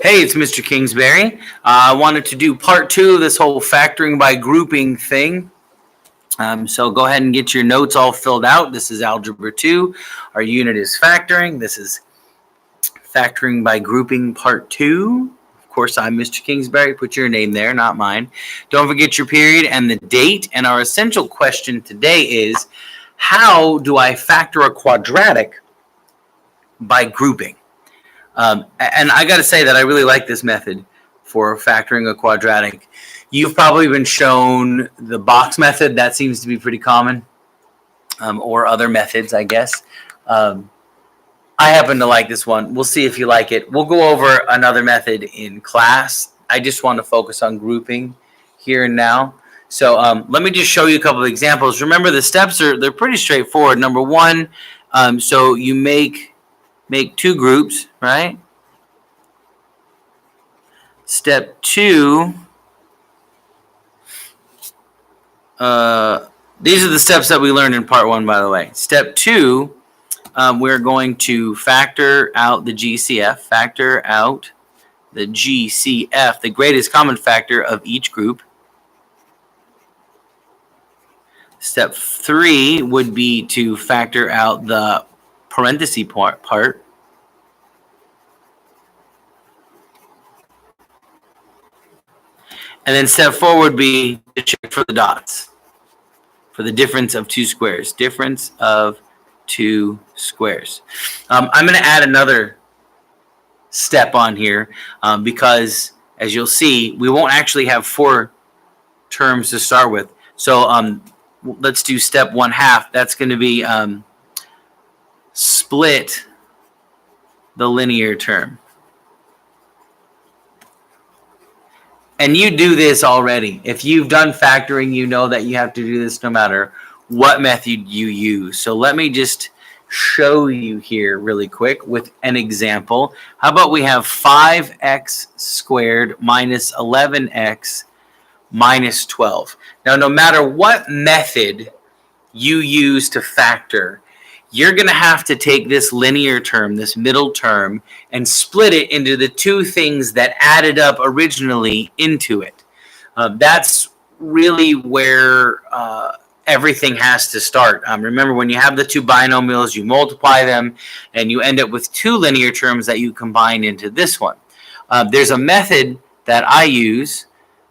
Hey, it's Mr. Kingsbury. I wanted to do part 2 of this whole factoring by grouping thing. So go ahead and get your notes all filled out. This is Algebra 2. Our unit is factoring. This is factoring by grouping part 2. Of course, I'm Mr. Kingsbury. Put your name there, not mine. Don't forget your period and the date. And our essential question today is, how do I factor a quadratic by grouping? And I got to say that I really like this method for factoring a quadratic. You've probably been shown the box method. That seems to be pretty common, or other methods, I guess. I happen to like this one. We'll see if you like it. We'll go over another method in class. I just want to focus on grouping here and now. So let me just show you a couple of examples. Remember, the steps they're pretty straightforward. Number one, so you make two groups, right? Step 2, these are the steps that we learned in part 1, by the way. Step 2, we're going to factor out the GCF, the greatest common factor of each group. Step 3 would be to factor out the parenthesis part. And then step 4 would be to check for the dots, for the difference of two squares. Difference of two squares. I'm going to add another step on here because, as you'll see, we won't actually have 4 terms to start with. So let's do step 1/2. That's going to be split the linear term. And you do this already. If you've done factoring, you know that you have to do this no matter what method you use. So let me just show you here really quick with an example. How about we have 5x squared minus 11x minus 12. Now, no matter what method you use to factor, you're going to have to take this linear term, this middle term, and split it into the two things that added up originally into it. That's really where everything has to start. Remember, when you have the two binomials, you multiply them, and you end up with two linear terms that you combine into this one. There's a method that I use,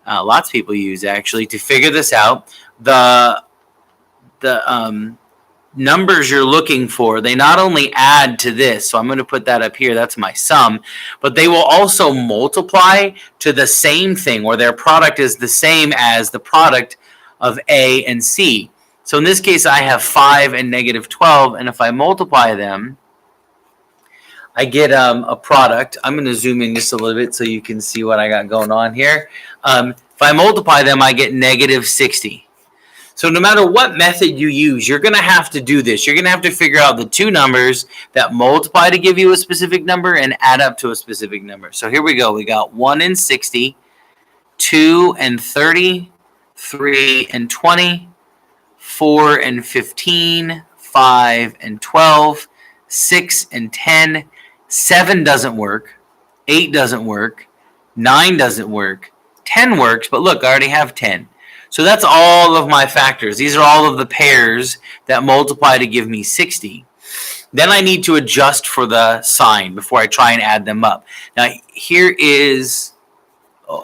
lots of people use actually, to figure this out. The numbers you're looking for, they not only add to this, so I'm going to put that up here, that's my sum, but they will also multiply to the same thing, or their product is the same as the product of A and C. So in this case, I have 5 and negative 12, and if I multiply them, I get a product. I'm going to zoom in just a little bit so you can see what I got going on here. If I multiply them, I get negative 60. So no matter what method you use, you're going to have to do this. You're going to have to figure out the two numbers that multiply to give you a specific number and add up to a specific number. So here we go. We got 1 and 60, 2 and 30, 3 and 20, 4 and 15, 5 and 12, 6 and 10, 7 doesn't work, 8 doesn't work, 9 doesn't work, 10 works, but look, I already have 10. So that's all of my factors. These are all of the pairs that multiply to give me 60. Then I need to adjust for the sign before I try and add them up. Now, here is,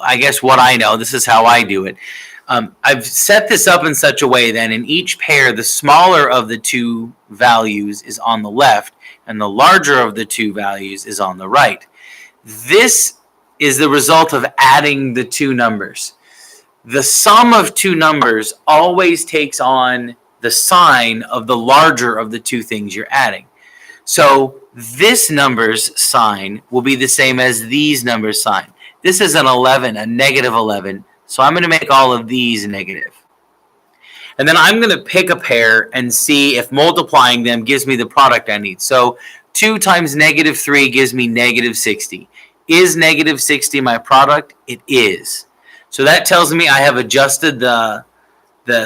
I guess, what I know. This is how I do it. I've set this up in such a way that in each pair, the smaller of the two values is on the left, and the larger of the two values is on the right. This is the result of adding the two numbers. The sum of two numbers always takes on the sign of the larger of the two things you're adding. So this number's sign will be the same as these numbers' sign. This is an 11, a negative 11. So I'm going to make all of these negative. And then I'm going to pick a pair and see if multiplying them gives me the product I need. So 2 times negative 3 gives me negative 60. Is negative 60 my product? It is. So that tells me I have adjusted the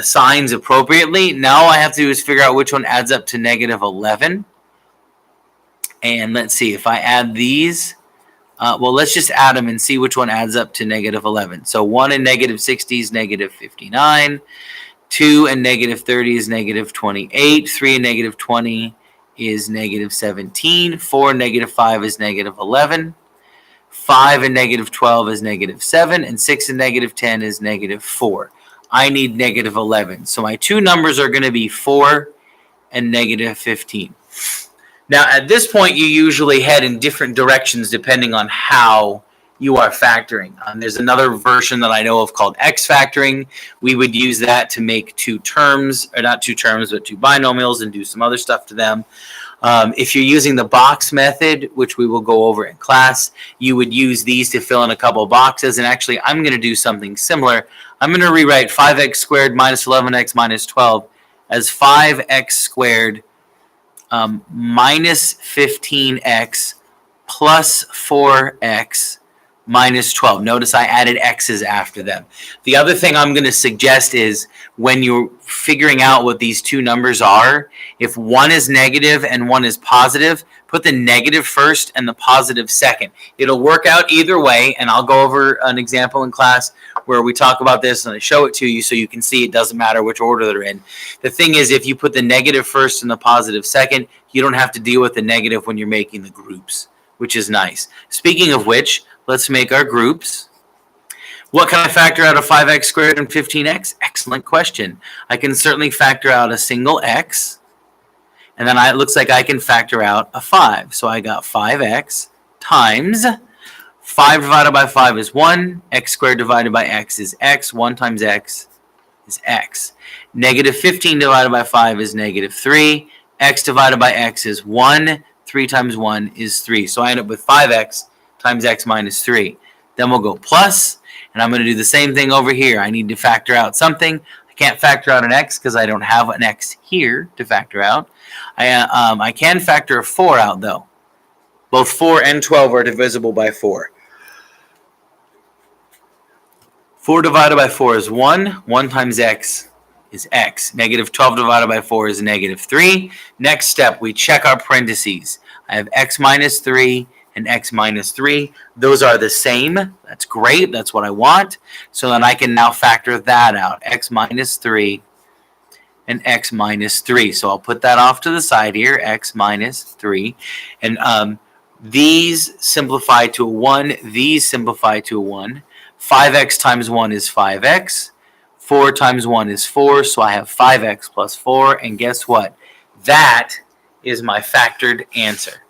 signs appropriately. Now all I have to do is figure out which one adds up to negative 11. And let's see, if I add these, Well, let's just add them and see which one adds up to negative 11. So 1 and negative 60 is negative 59. 2 and negative 30 is negative 28. 3 and negative 20 is negative 17. 4 and negative 5 is negative 11. 5 and negative 12 is negative 7. And 6 and negative 10 is negative 4. I need negative 11. So my two numbers are going to be 4 and negative 15. Now, at this point, you usually head in different directions depending on how you are factoring. There's another version that I know of called X factoring. We would use that to make two terms, or not two terms, but two binomials and do some other stuff to them. If you're using the box method, which we will go over in class, you would use these to fill in a couple of boxes. And actually, I'm going to do something similar. I'm going to rewrite 5x squared minus 11x minus 12 as 5x squared minus 15x plus 4x minus 12. Notice I added x's after them. The other thing I'm going to suggest is when you're figuring out what these two numbers are, if one is negative and one is positive, put the negative first and the positive second. It'll work out either way, and I'll go over an example in class where we talk about this and I show it to you so you can see it doesn't matter which order they're in. The thing is, if you put the negative first and the positive second, you don't have to deal with the negative when you're making the groups, which is nice. Speaking of which, let's make our groups. What can I factor out of 5x squared and 15x? Excellent question. I can certainly factor out a single x, and then it looks like I can factor out a 5. So I got 5x times 5 divided by 5 is 1. X squared divided by x is x. 1 times x is x. Negative 15 divided by 5 is negative 3. X divided by x is 1. 3 times 1 is 3. So I end up with 5x times x minus 3. Then we'll go plus, and I'm going to do the same thing over here. I need to factor out something. I can't factor out an x because I don't have an x here to factor out. I can factor a 4 out, though. Both 4 and 12 are divisible by 4. 4 divided by 4 is 1. 1 times x is x. Negative 12 divided by 4 is negative 3. Next step, we check our parentheses. I have x minus 3 and x minus 3. Those are the same. That's great. That's what I want. So then I can now factor that out. X minus 3 and x minus 3. So I'll put that off to the side here. X minus 3. And these simplify to a 1. These simplify to a 1. 5x times 1 is 5x. 4 times 1 is 4. So I have 5x plus 4. And guess what? That is my factored answer.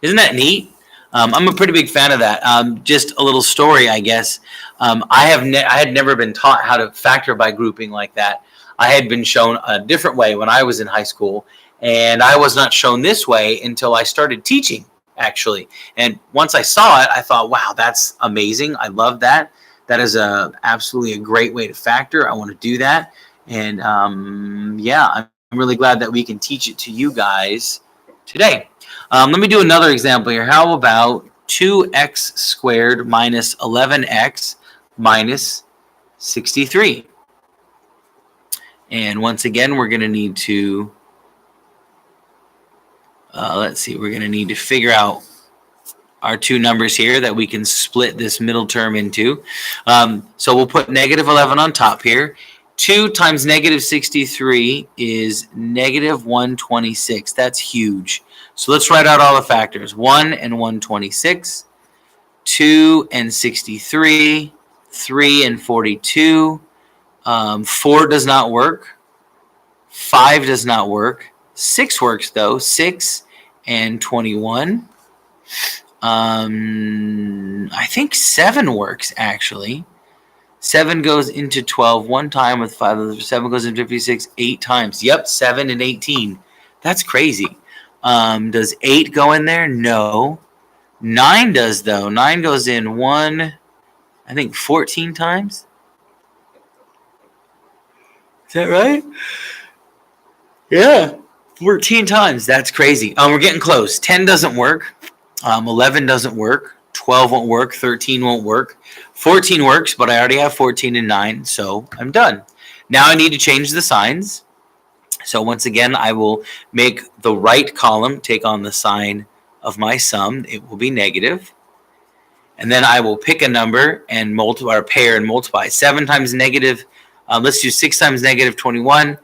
Isn't that neat? I'm a pretty big fan of that. Just a little story, I guess. I had never been taught how to factor by grouping like that. I had been shown a different way when I was in high school, and I was not shown this way until I started teaching, actually. And once I saw it, I thought, wow, that's amazing. I love that. That is absolutely a great way to factor. I want to do that. And yeah, I'm really glad that we can teach it to you guys today. Let me do another example here. How about 2x squared minus 11x minus 63? And once again, we're going to need to, we're going to need to figure out our two numbers here that we can split this middle term into. So we'll put negative 11 on top here. 2 times negative 63 is negative 126. That's huge. So let's write out all the factors. 1 and 126, 2 and 63, 3 and 42. 4 does not work. 5 does not work. 6 works, though. 6 and 21. I think 7 works, actually. 7 goes into 12 one time with 5. 7 goes into 56 8 times. Yep, 7 and 18. That's crazy. Does 8 go in there? No. 9 does, though. 9 goes in 14 times. Is that right? Yeah, 14 times. That's crazy. We're getting close. 10 doesn't work. 11 doesn't work. 12 won't work. 13 won't work. 14 works, but I already have 14 and 9, so I'm done. Now I need to change the signs. So once again, I will make the right column take on the sign of my sum. It will be negative. And then I will pick a number and multiply, or pair and multiply. 7 times negative, let's do 6 times negative 21.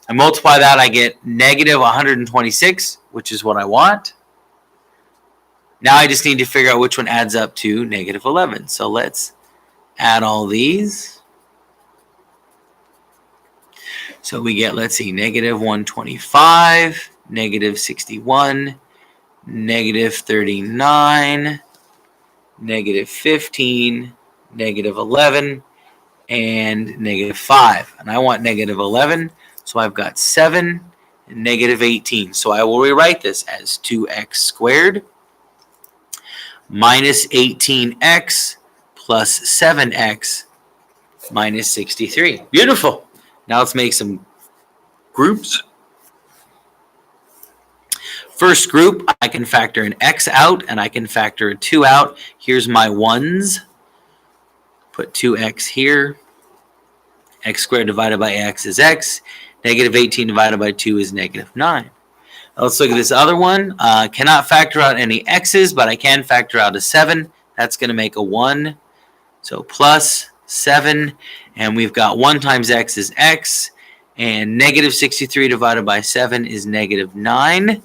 I multiply that, I get negative 126, which is what I want. Now I just need to figure out which one adds up to negative 11. So let's add all these. So we get, let's see, negative 125, negative 61, negative 39, negative 15, negative 11, and negative 5. And I want negative 11, so I've got 7 and negative 18. So I will rewrite this as 2x squared minus 18x plus 7x minus 63. Beautiful. Now let's make some groups. First group, I can factor an x out, and I can factor a 2 out. Here's my ones. Put 2x here. X squared divided by x is x. Negative 18 divided by 2 is negative 9. Now let's look at this other one. Cannot factor out any x's, but I can factor out a 7. That's going to make a 1. So plus 7. And we've got 1 times x is x. And negative 63 divided by 7 is negative 9.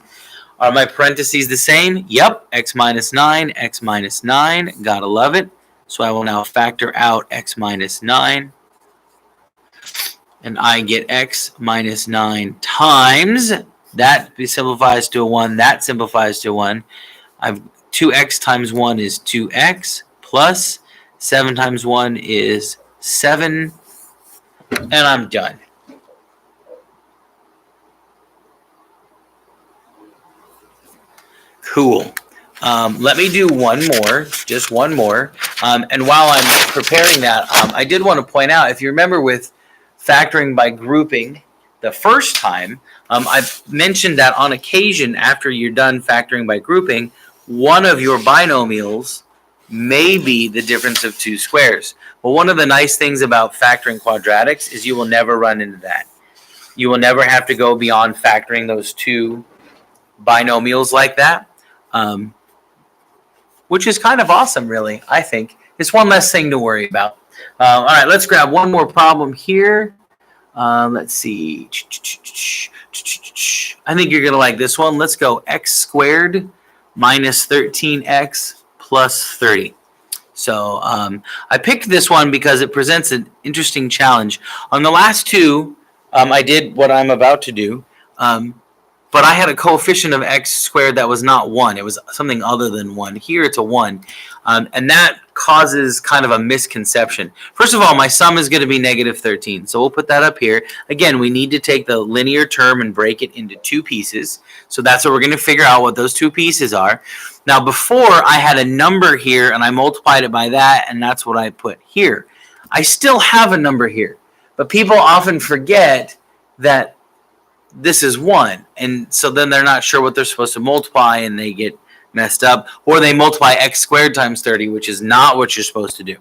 Are my parentheses the same? Yep. X minus 9, x minus 9. Gotta love it. So I will now factor out x minus 9. And I get x minus 9 times. That simplifies to a 1. That simplifies to a 1. I've 2x times 1 is 2x. Plus 7 times 1 is 7. And I'm done. Cool. Let me do one more, just one more. And while I'm preparing that, I did want to point out, if you remember with factoring by grouping the first time, I've mentioned that on occasion, after you're done factoring by grouping, one of your binomials may be the difference of 2 squares. Well, one of the nice things about factoring quadratics is you will never run into that. You will never have to go beyond factoring those 2 binomials like that. Which is kind of awesome, really, I think. It's one less thing to worry about. All right, let's grab one more problem here. Let's see. I think you're going to like this one. Let's go x squared minus 13x plus 30. So I picked this one because it presents an interesting challenge. On the last two, I did what I'm about to do. But I had a coefficient of x squared that was not 1. It was something other than 1. Here it's a 1. And that causes kind of a misconception. First of all, my sum is going to be negative 13. So we'll put that up here. Again, we need to take the linear term and break it into 2 pieces. So that's what we're going to figure out what those 2 pieces are. Now, before I had a number here and I multiplied it by that, and that's what I put here. I still have a number here. But people often forget that this is 1, and so then they're not sure what they're supposed to multiply, and they get messed up, or they multiply x squared times 30, which is not what you're supposed to do.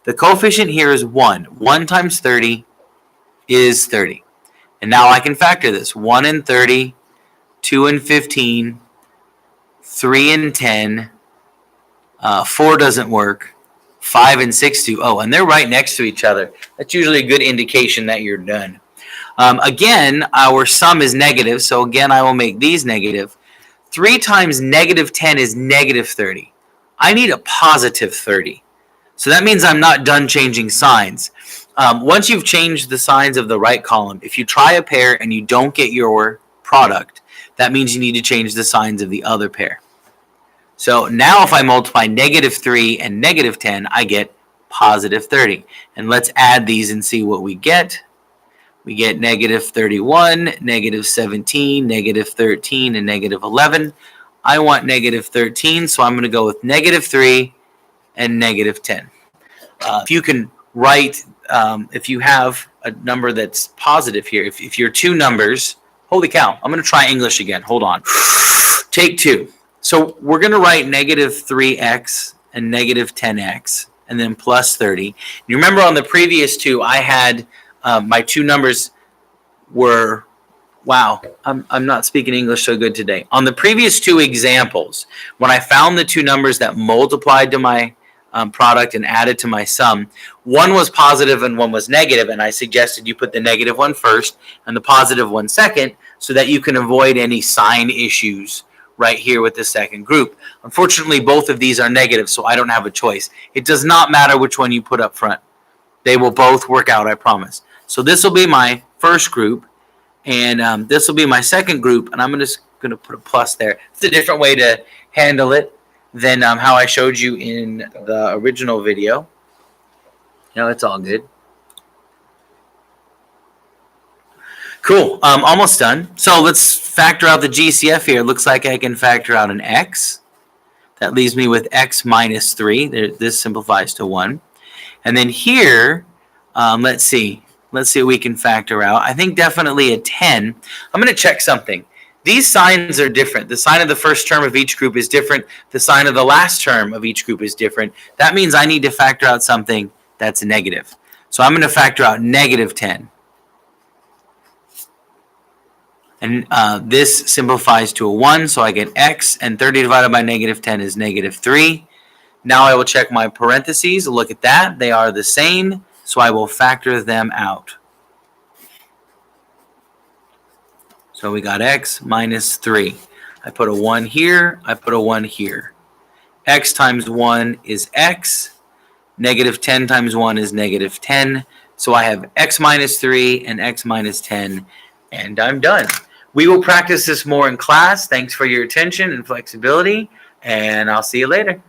The coefficient here is 1. 1 times 30 is 30. And now I can factor this. 1 and 30, 2 and 15, 3 and 10, 4 doesn't work, 5 and 6 do. Oh, and they're right next to each other. That's usually a good indication that you're done. Again, our sum is negative, so again, I will make these negative. 3 times negative 10 is negative 30. I need a positive 30. So that means I'm not done changing signs. Once you've changed the signs of the right column, if you try a pair and you don't get your product, that means you need to change the signs of the other pair. So now if I multiply negative 3 and negative 10, I get positive 30. And let's add these and see what we get. We get negative 31, negative 17, negative 13, and negative 11. I want negative 13, so I'm going to go with negative 3 and negative 10. If you can write, if you have a number that's positive here, if you're 2 numbers, holy cow, I'm going to try English again. Hold on. Take 2. So we're going to write negative 3x and negative 10x, and then plus 30. You remember on the previous 2, I had my 2 numbers were, wow, I'm not speaking English so good today. On the previous 2 examples, when I found the 2 numbers that multiplied to my product and added to my sum. One was positive and one was negative, and I suggested you put the negative one first and the positive one second so that you can avoid any sign issues right here with the second group. Unfortunately, both of these are negative, so I don't have a choice. It does not matter which one you put up front. They will both work out, I promise. So this will be my first group, and this will be my second group, and I'm just going to put a plus there. It's a different way to handle it than how I showed you in the original video. It's all good. Cool. Almost done. So let's factor out the GCF here. Looks like I can factor out an x. That leaves me with x minus 3. This simplifies to 1. And then here, let's see what we can factor out. I think definitely a 10. I'm going to check something. These signs are different. The sign of the first term of each group is different. The sign of the last term of each group is different. That means I need to factor out something that's negative. So I'm going to factor out negative 10. And this simplifies to a 1, so I get x, and 30 divided by negative 10 is negative 3. Now I will check my parentheses. Look at that. They are the same, so I will factor them out. So we got x minus 3. I put a 1 here. I put a 1 here. X times 1 is x. Negative 10 times 1 is negative 10. So I have x minus 3 and x minus 10, and I'm done. We will practice this more in class. Thanks for your attention and flexibility, and I'll see you later.